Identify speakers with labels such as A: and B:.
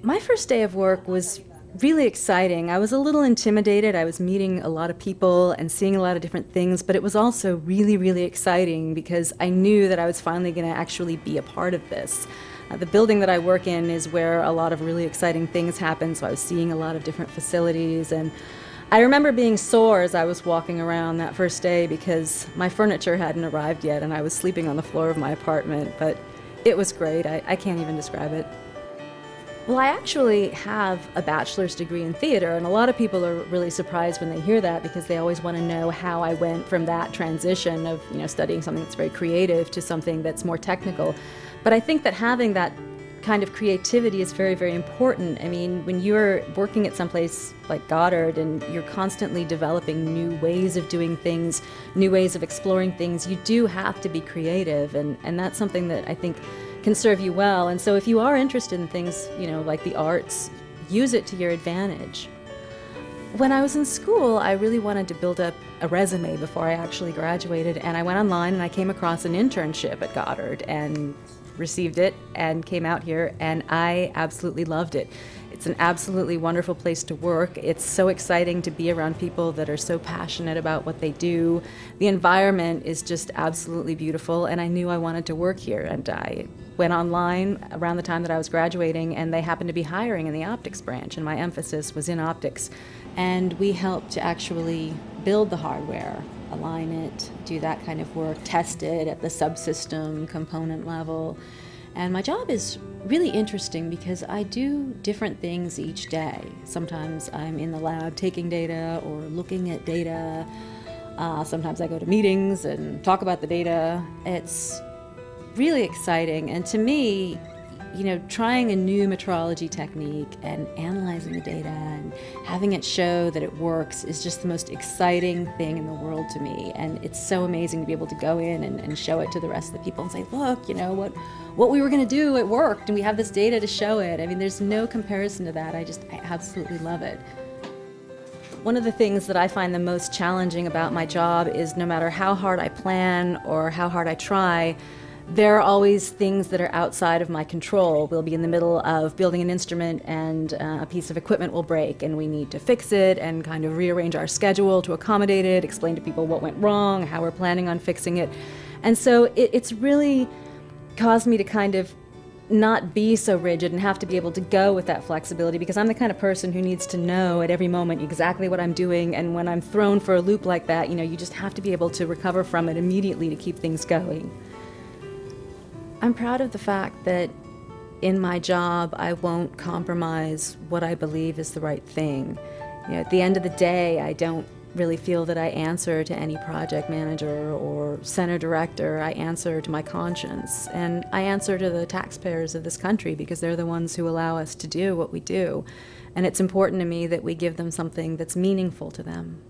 A: My first day of work was really exciting. I was a little intimidated. I was meeting a lot of people and seeing a lot of different things, but it was also really, really exciting because I knew that I was finally going to actually be a part of this. The building that I work in is where a lot of really exciting things happen, so I was seeing a lot of different facilities, and I remember being sore as I was walking around that first day because my furniture hadn't arrived yet and I was sleeping on the floor of my apartment, but it was great. I can't even describe it. Well, I actually have a bachelor's degree in theater, and a lot of people are really surprised when they hear that because they always want to know how I went from that transition of, studying something that's very creative to something that's more technical. But I think that having that kind of creativity is very, very important. I mean, when you're working at someplace like Goddard and you're constantly developing new ways of doing things, new ways of exploring things, you do have to be creative, and that's something that I think can serve you well. And so if you are interested in things, like the arts, use it to your advantage. When I was in school, I really wanted to build up a resume before I actually graduated, and I went online and I came across an internship at Goddard and received it and came out here, and I absolutely loved it. It's an absolutely wonderful place to work. It's so exciting to be around people that are so passionate about what they do. The environment is just absolutely beautiful, and I knew I wanted to work here, and I went online around the time that I was graduating, and they happened to be hiring in the optics branch, and my emphasis was in optics. And we helped to actually build the hardware, align it, do that kind of work, test it at the subsystem component level. And my job is really interesting because I do different things each day. Sometimes I'm in the lab taking data or looking at data. Sometimes I go to meetings and talk about the data. It's really exciting, and to me, trying a new metrology technique and analyzing the data and having it show that it works is just the most exciting thing in the world to me. And it's so amazing to be able to go in and show it to the rest of the people and say, look, what we were going to do, it worked, and we have this data to show it. I mean, there's no comparison to that. I absolutely love it. One of the things that I find the most challenging about my job is no matter how hard I plan or how hard I try, there are always things that are outside of my control. We'll be in the middle of building an instrument and a piece of equipment will break, and we need to fix it and kind of rearrange our schedule to accommodate it, explain to people what went wrong, how we're planning on fixing it. And so it's really caused me to kind of not be so rigid and have to be able to go with that flexibility, because I'm the kind of person who needs to know at every moment exactly what I'm doing, and when I'm thrown for a loop like that, you just have to be able to recover from it immediately to keep things going. I'm proud of the fact that in my job I won't compromise what I believe is the right thing. At the end of the day, I don't really feel that I answer to any project manager or center director. I answer to my conscience, and I answer to the taxpayers of this country because they're the ones who allow us to do what we do. And it's important to me that we give them something that's meaningful to them.